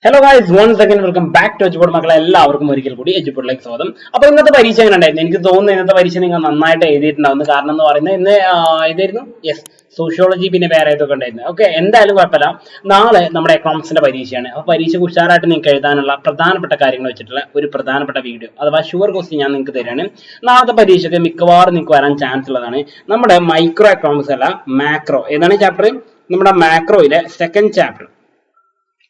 Hello guys, one second welcome back to Edboard. മക്കളെ എല്ലാവർക്കും ഒരിക്കൽ കൂടി എജ്ബോർഡിലേക്ക് സ്വാഗതം. അപ്പൊ ഇന്നത്തെ പരീക്ഷ എങ്ങനെ ഉണ്ടായിരുന്നു? എനിക്ക് തോന്നുന്നു ഇന്നത്തെ പരീക്ഷ നിങ്ങൾ നന്നായിട്ട് എഴുതിയിട്ടുണ്ടാവുന്നു. കാരണം എന്ന് പറയുന്നത് ഇന്ന് ഇതായിരുന്നു, യെസ്, സോഷ്യോളജി, പിന്നെ വേറെ ഏതൊക്കെ ഉണ്ടായിരുന്നു. ഓക്കെ, എന്തായാലും കുഴപ്പമില്ല. നാളെ നമ്മുടെ എക്കണോമിക്സിന്റെ പരീക്ഷയാണ്. അപ്പൊ പരീക്ഷ ഉഷാറായിട്ട് നിങ്ങൾക്ക് എഴുതാനുള്ള പ്രധാനപ്പെട്ട കാര്യങ്ങൾ വെച്ചിട്ടുള്ള ഒരു പ്രധാനപ്പെട്ട വീഡിയോ അഥവാ ഷുവർ ക്വസ്റ്റ്യൻ ഞാൻ നിങ്ങൾക്ക് തരാണ്. നാളത്തെ പരീക്ഷയ്ക്ക് മിക്കവാറും നിങ്ങൾക്ക് വരാൻ ചാൻസ് ഉള്ളതാണ്. നമ്മുടെ മൈക്രോ എക്കണോമിക്സ് അല്ല, മാക്രോ. ഏതാണ് ചാപ്റ്റർ? നമ്മുടെ മാക്രോയിലെ സെക്കൻഡ് ചാപ്റ്റർ.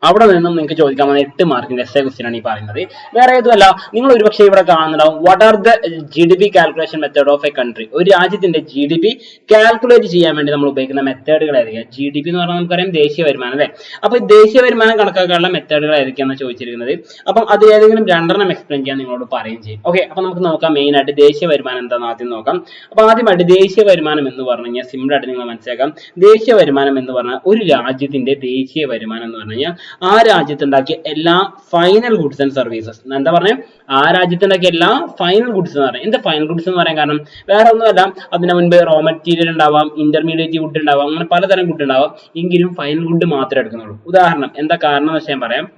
അവിടെ നിന്നും നിങ്ങൾക്ക് ചോദിക്കാവുന്ന 8 മാർക്കിന്റെ എസ്സേ ക്വസ്റ്റ്യൻ ആണ് ഈ പറയുന്നത്. വേറെ ഏതുമല്ല, നിങ്ങൾ ഒരുപക്ഷെ ഇവിടെ കാണുന്നുണ്ടാവും, what are the GDP calculation method of A country. ഒരു രാജ്യത്തിന്റെ GDP കാൽക്കുലേറ്റ് ചെയ്യാൻ വേണ്ടി നമ്മൾ ഉപയോഗിക്കുന്ന മെത്തേഡുകൾ ഏതൊക്കെയാണ്? GDP എന്ന് പറഞ്ഞാൽ നമുക്കറിയാം ദേശീയ വരുമാനം, അല്ലേ? അപ്പൊ ദേശീയ വരുമാനം കണക്കാക്കാനുള്ള മെത്തേഡുകൾ ഏതൊക്കെയാണെന്ന് ചോദിച്ചിരിക്കുന്നത്. അപ്പം അത് ഏതെങ്കിലും രണ്ടെണ്ണം എക്സ്പ്ലെയിൻ ചെയ്യാൻ നിങ്ങളോട് പറയുകയും ചെയ്യും. ഓക്കെ, അപ്പൊ നമുക്ക് നോക്കാം. മെയിൻ ആയിട്ട് ദേശീയ വരുമാനം എന്താണെന്ന് ആദ്യം നോക്കാം. അപ്പൊ ആദ്യമായിട്ട് ദേശീയ വരുമാനം എന്ന് പറഞ്ഞു കഴിഞ്ഞാൽ സിമ്പിൾ ആയിട്ട് നിങ്ങൾ മനസ്സിലാക്കാം. ദേശീയ വരുമാനം എന്ന് പറഞ്ഞാൽ ഒരു രാജ്യത്തിന്റെ ദേശീയ വരുമാനം എന്ന് പറഞ്ഞു കഴിഞ്ഞാൽ ആ രാജ്യത്തുണ്ടാക്കിയ എല്ലാ ഫൈനൽ ഗുഡ്സ് ആൻഡ് സർവീസസ്. എന്താ പറഞ്ഞത്? ആ രാജ്യത്തുണ്ടാക്കിയ എല്ലാ ഫൈനൽ ഗുഡ്സ് എന്ന് പറയാം. എന്താ ഫൈനൽ ഗുഡ്സ് എന്ന് പറയാൻ കാരണം? വേറെ ഒന്നുമല്ല, അതിന് മുൻപ് റോ മെറ്റീരിയൽ ഉണ്ടാവാം, ഇന്റർമീഡിയറ്റ് ഗുഡ് ഉണ്ടാവാം, അങ്ങനെ പലതരം ഗുഡ് ഉണ്ടാവാം. എങ്കിലും ഫൈനൽ ഗുഡ് മാത്രമേ എടുക്കുന്നുള്ളൂ. ഉദാഹരണം, എന്താ കാരണം എന്ന് വെച്ചാൽ ഞാൻ പറയാം.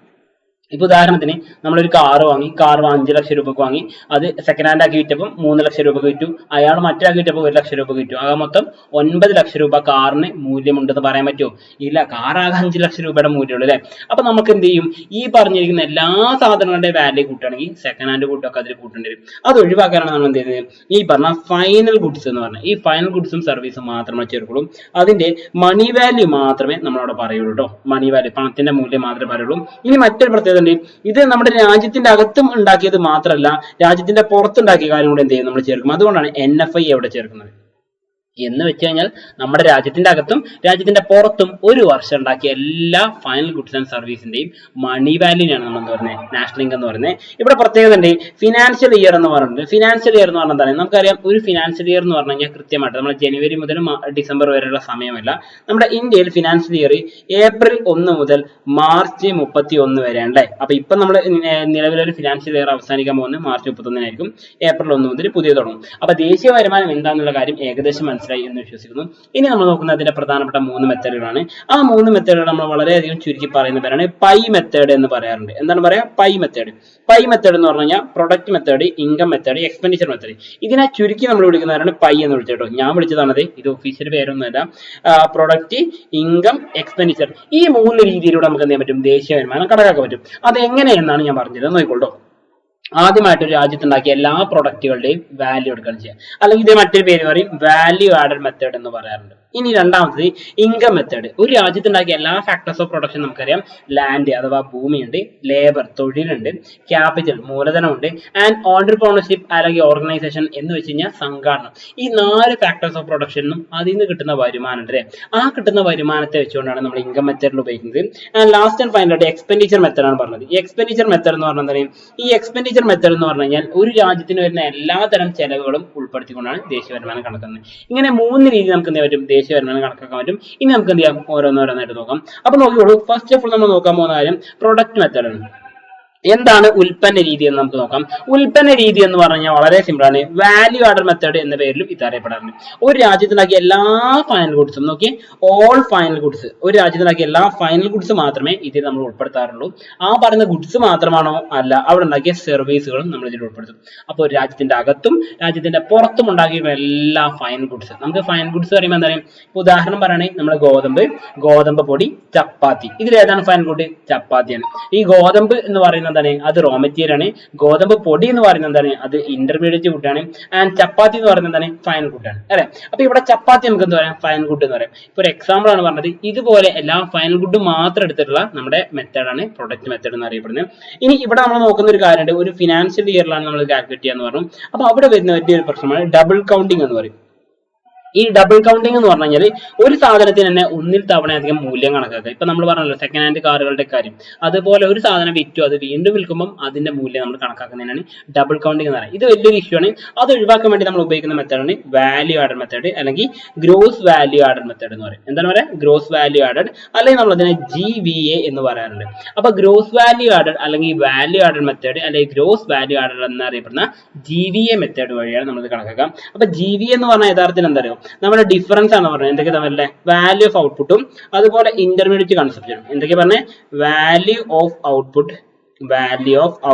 ഇപ്പൊ ഉദാഹരണത്തിന് നമ്മളൊരു കാറ് വാങ്ങി, 5 ലക്ഷം രൂപക്ക് വാങ്ങി, അത് സെക്കൻഡ് ഹാൻഡ് ആക്കി വിറ്റപ്പം 3 ലക്ഷം രൂപക്ക് വിറ്റു. അയാൾ മറ്റൊരാക്കി വിറ്റപ്പോൾ 1 ലക്ഷം രൂപക്ക് വിറ്റു. ആകെ മൊത്തം 9 ലക്ഷം രൂപ കാറിന് മൂല്യമുണ്ടെന്ന് പറയാൻ പറ്റുമോ? ഇല്ല, കാർ ആകെ 5 ലക്ഷം രൂപയുടെ മൂല്യമുള്ളൂ, അല്ലെ? അപ്പൊ നമുക്ക് എന്ത് ചെയ്യും? ഈ പറഞ്ഞിരിക്കുന്ന എല്ലാ സാധനങ്ങളുടെ വാല്യൂ കൂട്ടുകയാണെങ്കിൽ സെക്കൻഡ് ഹാൻഡ് കൂട്ടൊക്കെ അതിൽ കൂട്ടേണ്ടി വരും. അത് ഒഴിവാക്കാനാണ് നമ്മൾ എന്ത് ചെയ്യുന്നത്? ഈ പറഞ്ഞ ഫൈനൽ ഗുഡ്സ് എന്ന് പറഞ്ഞാൽ ഈ ഫൈനൽ ഗുഡ്സും സർവീസും മാത്രമേ ചേർക്കുള്ളൂ. അതിന്റെ മണി വാല്യൂ മാത്രമേ നമ്മളവിടെ പറയുള്ളൂ കേട്ടോ. മണി വാല്യൂ, പണത്തിന്റെ മൂല്യം മാത്രമേ പറയുള്ളൂ. ഇനി മറ്റൊരു പ്രത്യേകത, ഇത് നമ്മുടെ രാജ്യത്തിന്റെ അകത്തും ഉണ്ടാക്കിയത് മാത്രമല്ല, രാജ്യത്തിന്റെ പുറത്തുണ്ടാക്കിയ കാര്യം കൂടെ എന്ത് ചെയ്യും? നമ്മൾ ചേർക്കും. അതുകൊണ്ടാണ് NFI എവിടെ ചേർക്കുന്നത്. എന്ന് വെച്ച് കഴിഞ്ഞാൽ നമ്മുടെ രാജ്യത്തിന്റെ അകത്തും രാജ്യത്തിന്റെ പുറത്തും ഒരു വർഷം ഉണ്ടാക്കിയ എല്ലാ ഫൈനൽ ഗുഡ്സ് ആൻഡ് സർവീസിന്റെയും മണി വാല്യൂനാണ് നമ്മൾ എന്താ പറയുന്നത്? നാഷണൽ ഇൻകം എന്ന് പറയുന്നത്. ഇവിടെ പ്രത്യേകത ഉണ്ട്, ഫിനാൻഷ്യൽ ഇയർ എന്ന് പറയുന്നത്. ഫിനാൻഷ്യൽ ഇയർ എന്ന് പറഞ്ഞാൽ എന്താണ്? നമുക്കറിയാം, ഒരു ഫിനാൻഷ്യൽ ഇയർ എന്ന് പറഞ്ഞു കഴിഞ്ഞാൽ കൃത്യമായിട്ട് നമ്മൾ ജനുവരി മുതൽ ഡിസംബർ വരെയുള്ള സമയമല്ല. നമ്മുടെ ഇന്ത്യയിൽ ഫിനാൻഷ്യൽ ഇയർ ഏപ്രിൽ 1 മുതൽ മാർച്ച് 31 വരെയാണ്, അല്ലേ? അപ്പൊ ഇപ്പൊ നമ്മൾ നിലവിലൊരു ഫിനാൻഷ്യൽ ഇയർ അവസാനിക്കാൻ പോകുന്നത് മാർച്ച് 31 ഏപ്രിൽ 1 മുതൽ പുതിയ തുടങ്ങും. അപ്പൊ ദേശീയ വരുമാനം എന്താണെന്നുള്ള കാര്യം ഏകദേശം മനസ്സിലായി എന്ന് വിശ്വസിക്കുന്നു. ഇനി നമ്മൾ നോക്കുന്നത് അതിന്റെ പ്രധാനപ്പെട്ട 3 മെത്തേഡുകളാണ്. ആ 3 മെത്തേഡുകൾ നമ്മൾ വളരെയധികം ചുരുക്കി പറയുന്ന പേരാണ് പൈ മെത്തേഡ് എന്ന് പറയാറുണ്ട്. എന്താണ് പറയാ? Pi method. പൈ മെത്തേഡ് എന്ന് പറഞ്ഞു കഴിഞ്ഞാൽ product method, income method, expenditure method. ഇതിനെ ചുരുക്കി നമ്മൾ വിളിക്കുന്നവരാണ് പൈ എന്ന് വിളിച്ചേട്ടോ. ഞാൻ വിളിച്ചതാണത്, ഇത് ഒഫീഷ്യൽ പേരൊന്നുമല്ല. പ്രൊഡക്റ്റ്, ഇൻകം, എക്സ്പെൻഡിച്ചർ, ഈ 3 രീതിയിലൂടെ നമുക്ക് എന്ത് ചെയ്യാൻ പറ്റും? ദേശീയ വരുമാനം കണക്കാക്കാൻ പറ്റും. അത് എങ്ങനെയെന്നാണ് ഞാൻ പറഞ്ഞത്, നോക്കിക്കോളൂ. ആദ്യമായിട്ട് ഒരു രാജ്യത്തുണ്ടാക്കിയ എല്ലാ പ്രൊഡക്റ്റുകളുടെയും വാല്യൂ എടുക്കുകയാണ് ചെയ്യുക. അല്ലെങ്കിൽ ഇത് മറ്റൊരു പേര് പറയും, വാല്യൂ ആഡഡ് മെത്തേഡ് എന്ന് പറയാറുണ്ട്. ഇനി രണ്ടാമത്തത് ഇൻകം മെത്തേഡ്. ഒരു രാജ്യത്തുണ്ടാക്കിയ എല്ലാ ഫാക്ടേഴ്സ് ഓഫ് പ്രൊഡക്ഷൻ നമുക്കറിയാം. ലാൻഡ് അഥവാ ഭൂമിയുണ്ട്, ലേബർ ക്യാപിറ്റൽ ക്യാപിറ്റൽ മൂലധനമുണ്ട്, ആൻഡ് ഓണ്ടർപ്രണർഷിപ്പ് അല്ലെങ്കിൽ ഓർഗനൈസേഷൻ എന്ന് വെച്ച് കഴിഞ്ഞാൽ സംഘാടനം. ഈ 4 ഫാക്ടേഴ്സ് ഓഫ് പ്രൊഡക്ഷനും അതിൽ നിന്ന് കിട്ടുന്ന വരുമാനം ഉണ്ട്. ആ കിട്ടുന്ന വരുമാനത്തെ വെച്ചുകൊണ്ടാണ് നമ്മൾ ഇൻകം മെത്തേഡിൽ ഉപയോഗിക്കുന്നത്. ആൻഡ് ലാസ്റ്റ് ആൻഡ് ഫൈനലായിട്ട് എക്സ്പെൻഡിച്ചർ മെത്തേഡ് ആണ് പറഞ്ഞത്. ഈ എക്സ്പെൻഡിച്ചർ മെത്തേഡ് എന്ന് പറഞ്ഞാൽ ഈ എക്സ്പെൻഡിച്ചർ മെത്തേഡ് എന്ന് പറഞ്ഞു കഴിഞ്ഞാൽ ഒരു രാജ്യത്തിന് വരുന്ന എല്ലാ തരം ചെലവുകളും ഉൾപ്പെടുത്തിക്കൊണ്ടാണ് ദേശീയ വരുമാനം കണക്കാക്കുന്നത്. ഇങ്ങനെ 3 രീതി നമുക്ക് എന്ത് പറ്റും? ദേശീയ വരുമാനം കണക്കാക്കാൻ പറ്റും. ഇനി നമുക്ക് എന്ത് ചെയ്യാം? ഓരോന്നോരോന്നായിട്ട് നോക്കാം. അപ്പൊ നോക്കിയോളൂ. ഫസ്റ്റ് ഓഫ് ഓൾ നമ്മൾ നോക്കാൻ പോകുന്ന കാര്യം പ്രൊഡക്റ്റ് മെത്തേഡ് ആണ്. എന്താണ് ഉൽപ്പന്ന രീതി എന്ന് നമുക്ക് നോക്കാം. ഉൽപ്പന്ന രീതി എന്ന് പറഞ്ഞാൽ വളരെ സിമ്പിൾ ആണ്. വാല്യൂ ആഡഡ് മെത്തേഡ് എന്ന പേരിലും ഇത് അറിയപ്പെടാറുണ്ട്. ഒരു രാജ്യത്തുണ്ടാക്കിയ എല്ലാ ഫൈനൽ ഗുഡ്സും, നോക്കി, ഓൾ ഫൈനൽ ഗുഡ്സ്, ഒരു രാജ്യത്തുണ്ടാക്കിയ എല്ലാ ഫൈനൽ ഗുഡ്സ് മാത്രമേ ഇതിൽ നമ്മൾ ഉൾപ്പെടുത്താറുള്ളൂ. ആ പറയുന്ന ഗുഡ്സ് മാത്രമാണോ? അല്ല, അവിടെ ഉണ്ടാക്കിയ സർവീസുകളും നമ്മൾ ഇതിൽ ഉൾപ്പെടുത്തും. അപ്പോൾ രാജ്യത്തിന്റെ അകത്തും രാജ്യത്തിന്റെ പുറത്തും ഉണ്ടാക്കിയ എല്ലാ ഫൈനൽ ഗുഡ്സ്, നമുക്ക് ഫൈനൽ ഗുഡ്സ് പറയുമ്പോൾ എന്താ പറയുക? ഉദാഹരണം പറയുകയാണെങ്കിൽ നമ്മൾ ഗോതമ്പ് പൊടി, ചപ്പാത്തി, ഇതിൽ ഏതാണ് ഫൈനൽ ഗുഡ്? ചപ്പാത്തിയാണ്. ഈ ഗോതമ്പ് എന്ന് പറയുന്നത് അത് റോ മെറ്റീരിയൽ ആണ്. ഗോതമ്പ് പൊടി എന്ന് പറയുന്നത് എന്താണ്? അത് ഇന്റർമീഡിയറ്റ് ഗുഡാണ്. ആൻഡ് ചപ്പാത്തി എന്ന് പറയുന്നത് എന്താണ്? ഫൈനൽ ഗുഡാണ്, അല്ലെ? അപ്പൊ ഇവിടെ ചപ്പാത്തി നമുക്ക് എന്താ പറയാം? ഫൈനൽ ഗുഡ് എന്ന് പറയാം. ഇപ്പൊ ഒരു എക്സാമ്പിൾ ആണ് പറഞ്ഞത്. ഇതുപോലെ എല്ലാ ഫൈനൽ ഗുഡും മാത്രം എടുത്തിട്ടുള്ള നമ്മുടെ മെത്തേഡാണ് പ്രൊഡക്റ്റ് മെത്തേഡ് എന്ന് അറിയപ്പെടുന്നത്. ഇനി ഇവിടെ നമ്മൾ നോക്കുന്ന ഒരു കാര്യമുണ്ട്. ഒരു ഫിനാൻഷ്യൽ ഇയറിലാണ് നമ്മൾ കാൽക്കുലേറ്റ് ചെയ്യാന്ന് പറഞ്ഞു. അപ്പൊ അവിടെ വരുന്ന വലിയൊരു പ്രശ്നമാണ് ഡബിൾ കൗണ്ടിങ് എന്ന് പറയും. ഈ ഡബിൾ കൗണ്ടിങ് എന്ന് പറഞ്ഞു കഴിഞ്ഞാൽ ഒരു സാധനത്തിന് തന്നെ ഒന്നിൽ തവണയധികം മൂല്യം കണക്കാക്കുക. ഇപ്പൊ നമ്മൾ പറഞ്ഞല്ലോ സെക്കൻഡ് ഹാൻഡ് കാറുകളുടെ കാര്യം, അതുപോലെ ഒരു സാധനം വിറ്റു അത് വീണ്ടും വിൽക്കുമ്പോൾ അതിന്റെ മൂല്യം നമ്മൾ കണക്കാക്കുന്നതിനാണ് ഡബിൾ കൗണ്ടിങ് എന്ന് പറയുന്നത്. ഇത് വലിയൊരു ഇഷ്യൂ ആണ്. അത് ഒഴിവാക്കാൻ വേണ്ടി നമ്മൾ ഉപയോഗിക്കുന്ന മെത്തേഡാണ് വാല്യൂ ആഡഡ് മെത്തേഡ്, അല്ലെങ്കിൽ ഗ്രോസ് വാല്യൂ ആഡഡ് മെത്തേഡ് എന്ന് പറയും. എന്താണ് പറയുക? ഗ്രോസ് വാല്യൂ ആഡഡ്, അല്ലെങ്കിൽ നമ്മൾ അതിനെ GVA എന്ന് പറയാറുണ്ട്. അപ്പൊ ഗ്രോസ് വാല്യൂ ആഡഡ് അല്ലെങ്കിൽ വാല്യൂ ആഡഡ് മെത്തേഡ് അല്ലെങ്കിൽ ഗ്രോസ് വാല്യൂ ആഡഡ് എന്നറിയപ്പെടുന്ന GVA മെത്തേഡ് വഴിയാണ് നമ്മൾ കണക്കാക്കാം. അപ്പൊ GVA എന്ന് പറഞ്ഞാൽ യഥാർത്ഥത്തിൽ എന്താ പറയുക? നമ്മുടെ ഡിഫറൻസ് ആണ് പറഞ്ഞത്. എന്തൊക്കെ തമ്മിലല്ലേ? വാല്യൂ ഓഫ് ഔട്ട്പുട്ടും അതുപോലെ ഇന്റർമീഡിയറ്റ് കൺസംപ്ഷനും. എന്തൊക്കെ പറഞ്ഞേ? Value of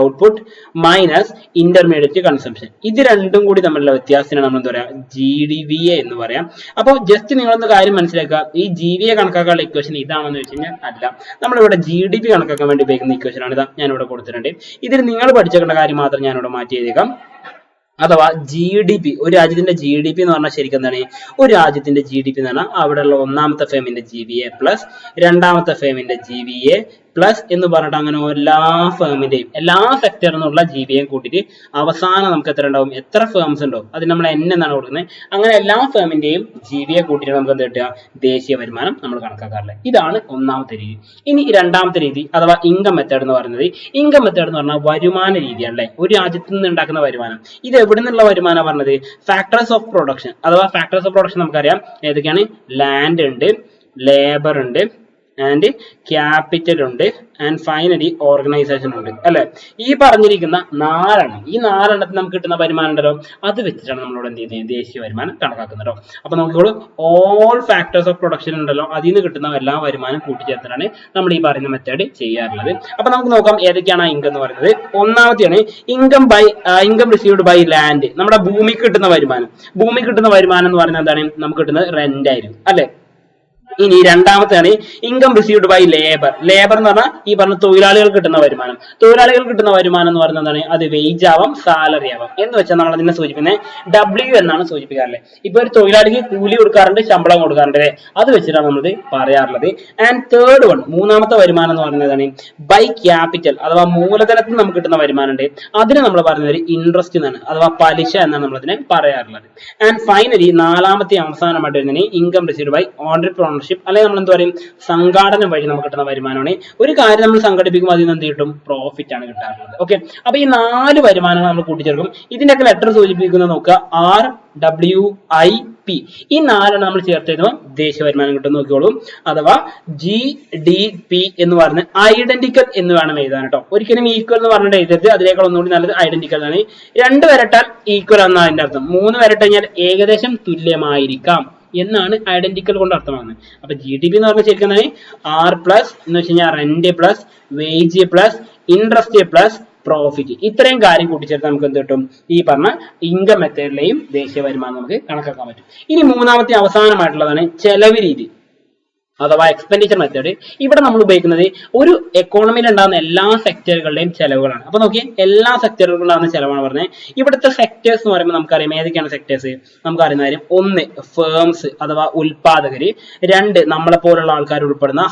output minus intermediate consumption. ഇത് രണ്ടും കൂടി തമ്മിലുള്ള വ്യത്യാസത്തിനാണ് നമ്മൾ എന്താ പറയാ? GDVA എന്ന് പറയാം. അപ്പോൾ ജസ്റ്റ് നിങ്ങളൊന്ന് കാര്യം മനസ്സിലാക്കുക, ഈ GVA കണക്കാക്കാനുള്ള ഇക്വേഷൻ ഇതാണെന്ന് വെച്ച് കഴിഞ്ഞാൽ അല്ല, നമ്മളിവിടെ GDP കണക്കാക്കാൻ വേണ്ടി ഉപയോഗിക്കുന്ന ഇക്വേഷൻ ആണ്. ഇതാ ഞാനിവിടെ കൊടുത്തിട്ടുണ്ട്. ഇതിൽ നിങ്ങൾ പഠിച്ചേക്കേണ്ട കാര്യം മാത്രം ഞാനിവിടെ മാറ്റി എഴുതിയേക്കാം. അഥവാ GDP, ഒരു രാജ്യത്തിന്റെ GDP എന്ന് പറഞ്ഞാൽ ശരിക്കും എന്താണ്? ഒരു രാജ്യത്തിന്റെ GDP എന്ന് പറഞ്ഞാൽ അവിടെയുള്ള ഒന്നാമത്തെ ഫേമിന്റെ GVA പ്ലസ് രണ്ടാമത്തെ ഫേമിന്റെ GVA പ്ലസ് എന്ന് പറഞ്ഞിട്ട് അങ്ങനെ എല്ലാ ഫേമിന്റെയും എല്ലാ സെക്ടറിൽ നിന്നുള്ള GVA കൂട്ടിയിട്ട് അവസാനം നമുക്ക് എത്ര ഉണ്ടാവും? എത്ര ഫേംസ് ഉണ്ടോ അതിന് നമ്മൾ N എന്നാണ് കൊടുക്കുന്നത്. അങ്ങനെ എല്ലാ ഫേമിന്റെയും GVA കൂട്ടിയിട്ട് നമുക്ക് എന്താ കിട്ടുക? ദേശീയ വരുമാനം നമ്മൾ കണക്കാക്കാറില്ല. ഇതാണ് ഒന്നാമത്തെ രീതി. ഇനി രണ്ടാമത്തെ രീതി അഥവാ ഇൻകം മെത്തേഡ് എന്ന് പറയുന്നത്, ഇൻകം മെത്തേഡ് എന്ന് പറഞ്ഞാൽ വരുമാന രീതിയാണ് അല്ലെ? ഒരു രാജ്യത്ത് നിന്ന് ഉണ്ടാക്കുന്ന വരുമാനം. ഇത് എവിടെ നിന്നുള്ള വരുമാനം പറഞ്ഞത്? ഫാക്ടേഴ്സ് ഓഫ് പ്രൊഡക്ഷൻ അഥവാ ഫാക്ടേഴ്സ് ഓഫ് പ്രൊഡക്ഷൻ നമുക്കറിയാം ഏതൊക്കെയാണ്? ലാൻഡ് ഉണ്ട്, ലേബർ ഉണ്ട്, ആൻഡ് ക്യാപിറ്റൽ ഉണ്ട്, ആൻഡ് ഫൈനലി ഓർഗനൈസേഷൻ ഉണ്ട് അല്ലെ? ഈ പറഞ്ഞിരിക്കുന്ന ഈ നാലെണ്ണത്തിന് നമുക്ക് കിട്ടുന്ന വരുമാനം ഉണ്ടല്ലോ, അത് വെച്ചിട്ടാണ് നമ്മളോട് എന്ത് ചെയ്യുന്നത്? ദേശീയ വരുമാനം കണക്കാക്കുന്നത്. അപ്പൊ നോക്കിക്കോളൂ, ഓൾ ഫാക്ടേഴ്സ് ഓഫ് പ്രൊഡക്ഷൻ ഉണ്ടല്ലോ, അതിൽ നിന്ന് കിട്ടുന്ന എല്ലാ വരുമാനം കൂട്ടിച്ചേർത്തിട്ടാണ് നമ്മൾ ഈ പറയുന്ന മെത്തേഡ് ചെയ്യാറുള്ളത്. അപ്പൊ നമുക്ക് നോക്കാം ഏതൊക്കെയാണ് ഇൻകം എന്ന് പറയുന്നത്. ഒന്നാമത്തെയാണ് ഇൻകം റിസീവ്ഡ് ബൈ ലാൻഡ്. നമ്മുടെ ഭൂമിക്ക് കിട്ടുന്ന വരുമാനം. ഭൂമിക്ക് കിട്ടുന്ന വരുമാനം എന്ന് പറയുന്നത് എന്താണ്? നമുക്ക് കിട്ടുന്നത് റെന്റ് ആയിരിക്കും അല്ലെ? ഇനി രണ്ടാമത്തെയാണ് income received by labour. Labour എന്ന് പറഞ്ഞാൽ ഈ പറഞ്ഞ തൊഴിലാളികൾക്ക് കിട്ടുന്ന വരുമാനം. തൊഴിലാളികൾക്ക് കിട്ടുന്ന വരുമാനം എന്ന് പറയുന്നത് എന്താണ്? അത് വേജ് ആവാം, സാലറി ആവാം. എന്ന് വെച്ചാൽ നമ്മൾ അതിനെ സൂചിപ്പിക്കുന്നത് W എന്നാണ് സൂചിപ്പിക്കാറുള്ളത്. ഇപ്പൊ ഒരു തൊഴിലാളിക്ക് കൂലി കൊടുക്കാറുണ്ട്, ശമ്പളം കൊടുക്കാറുണ്ട് അല്ലെ? അത് വെച്ചിട്ടാണ് നമ്മൾ പറയാറുള്ളത്. ആൻഡ് തേർഡ് വൺ, മൂന്നാമത്തെ വരുമാനം എന്ന് പറയുന്നതാണ് ബൈ ക്യാപിറ്റൽ അഥവാ മൂലധനത്തിൽ നമുക്ക് കിട്ടുന്ന വരുമാനം ഉണ്ട്. അതിന് നമ്മൾ പറയുന്നത് ഇൻട്രസ്റ്റ് എന്നാണ് അഥവാ പലിശ എന്നാണ് നമ്മൾ അതിനെ പറയാറുള്ളത്. ആൻഡ് ഫൈനലി നാലാമത്തെ അവസാനമായിട്ട് വരുന്നതിന് ഇൻകം റിസീവ്ഡ് ബൈ ഓൺട്രപ്രണർഷിപ്പ്, അല്ലെങ്കിൽ നമ്മൾ എന്താ പറയും? സംഘാടനം വഴി നമുക്ക് കിട്ടുന്ന വരുമാനമാണ്. ഒരു കാര്യം നമ്മൾ സംഘടിപ്പിക്കുമ്പോൾ അതിൽ നിന്ന് എന്ത് കിട്ടും? പ്രോഫിറ്റ് ആണ് കിട്ടാറുള്ളത്. ഓക്കെ, അപ്പൊ ഈ 4 വരുമാനങ്ങൾ നമ്മൾ കൂട്ടിച്ചേർക്കും. ഇതിന്റെയൊക്കെ ലെറ്റർ സൂചിപ്പിക്കുന്നത് നോക്കുക, RWIP. ഈ 4 നമ്മൾ ചേർത്ത് എഴുതുമ്പോൾ ദേശീയ വരുമാനം കിട്ടും. നോക്കിയോളൂ, അഥവാ GDP എന്ന് പറഞ്ഞ് ഐഡന്റിക്കൽ എന്ന് വേണം എഴുതാൻ കേട്ടോ. ഒരിക്കലും ഈക്വൽ എന്ന് പറഞ്ഞിട്ട് എഴുതരുത്. അതിനേക്കാൾ ഒന്നുകൂടി നല്ലത് ഐഡന്റിക്കൽ ആണ്. 2 വരട്ടാൽ ഈക്വൽ എന്നാണ് അതിന്റെ അർത്ഥം. 3 വരട്ട് കഴിഞ്ഞാൽ ഏകദേശം തുല്യമായിരിക്കാം എന്നാണ് ഐഡന്റിക്കൽ കൊണ്ട് അർത്ഥമാകുന്നത്. അപ്പൊ GDP എന്ന് പറഞ്ഞാൽ ശരിക്കും R പ്ലസ് എന്ന് വെച്ച് കഴിഞ്ഞാൽ rent plus wage plus interest plus profit. ഇത്രയും കാര്യം കൂട്ടിച്ചേർത്ത് നമുക്ക് എന്ത് കിട്ടും? ഈ പറഞ്ഞ ഇൻകം മെത്തേഡിലെയും ദേശീയ വരുമാനം നമുക്ക് കണക്കാക്കാൻ പറ്റും. ഇനി മൂന്നാമത്തെ അവസാനമായിട്ടുള്ളതാണ് ചെലവ് രീതി അഥവാ എക്സ്പെൻഡിച്ചർ മെത്തേഡ്. ഇവിടെ നമ്മൾ ഉപയോഗിക്കുന്നത് ഒരു എക്കോണമിയിൽ ഉണ്ടാകുന്ന എല്ലാ സെക്ടറുകളുടെയും ചെലവുകളാണ്. അപ്പൊ നോക്കിയേ, എല്ലാ സെക്ടറുകളിലും ഉണ്ടാകുന്ന ചെലവാണ് പറഞ്ഞത്. ഇവിടുത്തെ സെക്ടേഴ്സ് എന്ന് പറയുമ്പോൾ നമുക്കറിയാം ഏതൊക്കെയാണ് സെക്ടേഴ്സ്. നമുക്കറിയുന്ന കാര്യം, 1 ഫേംസ് അഥവാ ഉൽപാദകര്, 2 നമ്മളെ പോലുള്ള ആൾക്കാർ ഉൾപ്പെടുന്ന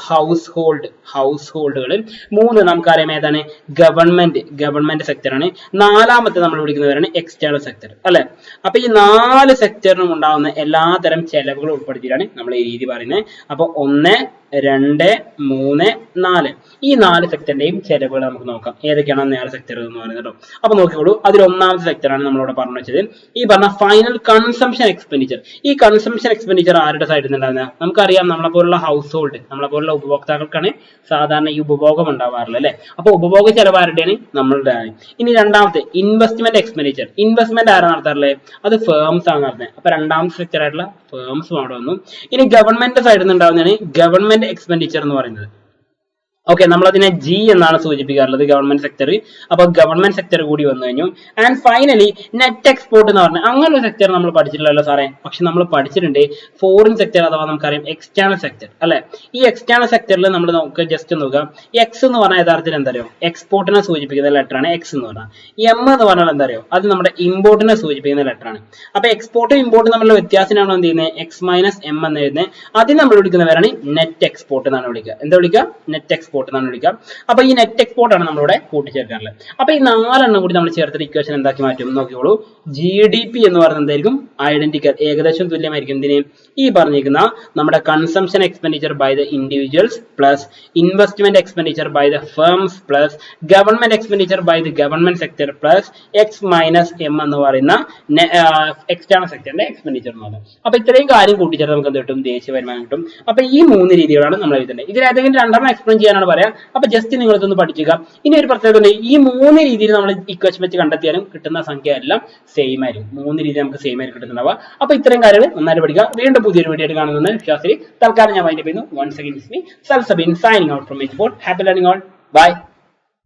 ഹൗസ്ഹോൾഡുകൾ, 3 നമുക്കറിയാം ഏതാണ്? ഗവൺമെന്റ് സെക്ടറാണ്. 4ാമത്തെ നമ്മൾ വിളിക്കുന്നവരാണ് എക്സ്റ്റേണൽ സെക്ടർ അല്ലെ? അപ്പൊ ഈ 4 സെക്ടറിനും ഉണ്ടാകുന്ന എല്ലാതരം ചെലവുകളും ഉൾപ്പെടുത്തിയിട്ടാണ് നമ്മൾ ഈ രീതി പറയുന്നത്. അപ്പൊ 1, 2, 3, 4 ഈ 4 സെക്ടറിന്റെയും ചെലവുകൾ നമുക്ക് നോക്കാം. ഏതൊക്കെയാണ് 4 സെക്ടർ എന്ന് പറയുന്നത്. അപ്പൊ നോക്കിക്കോളൂ, അതിൽ ഒന്നാമത്തെ സെക്ടറാണ് നമ്മളിവിടെ പറഞ്ഞു വെച്ചത്, ഈ പറഞ്ഞ ഫൈനൽ കൺസംപ്ഷൻ എക്സ്പെൻഡിച്ചർ. ഈ കൺസംപ്ഷൻ എക്സ്പെൻഡിച്ചർ ആരുടെ സൈഡിൽ നിന്നുണ്ടാകുന്നത്? നമുക്കറിയാം, നമ്മളെ പോലുള്ള ഹൗസ്ഹോൾഡ്, നമ്മളെ പോലുള്ള ഉപഭോക്താക്കൾക്കാണ് സാധാരണ ഈ ഉപഭോഗം ഉണ്ടാവാറുള്ളത് അല്ലെ? അപ്പൊ ഉപഭോഗ ചെലവ് ആരുടെയാണ്? നമ്മളുടെ ആണ്. ഇനി രണ്ടാമത്തെ ഇൻവെസ്റ്റ്മെന്റ് എക്സ്പെൻഡിച്ചർ. ഇൻവെസ്റ്റ്മെന്റ് ആരാണ് നടത്താറുള്ളത്? അത് ഫേംസ് ആണ് നടത്തുന്നത്. അപ്പൊ രണ്ടാമത്തെ സെക്ടർ ആയിട്ടുള്ള ഫേംസ് അവിടെ വന്നു. ഇനി ഗവൺമെന്റ് സൈഡിൽ നിന്നുണ്ടാകുന്നതാണ് ഗവൺമെന്റ് എക്സ്പെൻഡിച്ചർ എന്ന് പറയുന്നത്. ഓക്കെ, നമ്മൾ അതിനെ G എന്നാണ് സൂചിപ്പിക്കാറുള്ളത്, ഗവൺമെന്റ് സെക്ടർ. അപ്പൊ ഗവൺമെന്റ് സെക്ടർ കൂടി വന്നു കഴിഞ്ഞു. ആൻഡ് ഫൈനലി നെറ്റ് എക്സ്പോർട്ട് എന്ന് പറഞ്ഞാൽ അങ്ങനെ ഒരു സെക്ടർ നമ്മൾ പഠിച്ചിട്ടില്ലല്ലോ സാറേ. പക്ഷെ നമ്മൾ പഠിച്ചിട്ടുണ്ട് ഫോറിൻ സെക്ടർ അഥവാ നമുക്കറിയാം എക്സ്റ്റേണൽ സെക്ടർ അല്ലെ? ഈ എക്സ്റ്റേണൽ സെക്ടറിൽ നമ്മൾ നമുക്ക് ജസ്റ്റ് നോക്കാം. X എന്ന് പറഞ്ഞാൽ യഥാർത്ഥത്തിൽ എന്താ അറിയോ? എക്സ്പോർട്ടിനെ സൂചിപ്പിക്കുന്ന ലെറ്റർ ആണ് X എന്ന് പറഞ്ഞാൽ. M എന്ന് പറഞ്ഞാൽ എന്താ അറിയോ? അത് നമ്മുടെ ഇമ്പോർട്ടിനെ സൂചിപ്പിക്കുന്ന ലെറ്റർ ആണ്. അപ്പൊ എക്സ്പോർട്ടും ഇമ്പോർട്ടും തമ്മിലുള്ള വ്യത്യാസമാണ് എന്ത് ചെയ്യുന്നത്? X മൈനസ് M എന്ന് എഴുതുന്നത്. അതിന് നമ്മൾ വിളിക്കുന്നവരാണ് നെറ്റ് എക്സ്പോർട്ട് എന്നാണ് വിളിക്കുക. എന്താ വിളിക്കുക? നെറ്റ് എക്സ്പോർട്ട് എന്നാണ് വിളിക്കുക. അപ്പൊ ഈ നെറ്റ് എക്സ്പോർട്ട് ആണ് നമ്മളിവിടെ കൂട്ടിച്ചേർക്കാറുള്ളത്. അപ്പൊ ഈ 4 കൂടി നമ്മൾ ചേർത്തിട്ട് ഇക്വേഷൻ എന്താക്കി മാറ്റും നോക്കിയോളൂ. GDP എന്ന് പറയുന്നത് എന്തായിരിക്കും? ഐഡന്റിക്കൽ, ഏകദേശം തുല്യമായിരിക്കും. എന്തിന്? ഈ പറഞ്ഞിരിക്കുന്ന നമ്മുടെ consumption expenditure by the individuals plus investment expenditure by the firms plus government expenditure by the government sector plus X minus M എന്ന് പറയുന്ന എക്സ്റ്റേണൽ സെക്ടറിന്റെ എക്സ്പെൻഡിച്ചർ എന്ന് പറയുന്നത്. അപ്പൊ ഇത്രയും കാര്യം കൂട്ടിച്ചേർത്ത് നമുക്ക് എന്ത് കിട്ടും? ദേശീയ വരുമാനം കിട്ടും. അപ്പൊ ഈ 3 രീതികളാണ് നമ്മൾ എഴുതേണ്ടത്. ഇതിൽ ഏതെങ്കിലും 2 എക്സ്പ്ലെയിൻ ചെയ്യാനാണ് പറയാം. അപ്പൊ ജസ്റ്റ് നിങ്ങൾ ഇതൊന്ന് പഠിക്കുക. ഇനി ഒരു പ്രത്യേകത ഉണ്ട്, ഈ 3 രീതിയിൽ നമ്മൾ ഇക്വേഷൻ വെച്ച് കണ്ടെത്തിയാലും കിട്ടുന്ന സംഖ്യ എല്ലാം സെയിം ആയിരിക്കും. 3 രീതി നമുക്ക് സെയിം ആയിട്ട് കിട്ടുന്നുണ്ടാവുക. അപ്പൊ ഇത്രയും കാര്യങ്ങൾ നന്നായിട്ട് പഠിക്കുക. വീണ്ടും പുതിയൊരു വീഡിയോ ആയിട്ട് കാണുന്നത് വിശ്വാസത്തിൽ തൽക്കാലം ഞാൻ വൈൻഡപ്പ് ചെയ്യുന്നു. Once again it's me Salsabin signing out from Edboard. Happy learning all. By.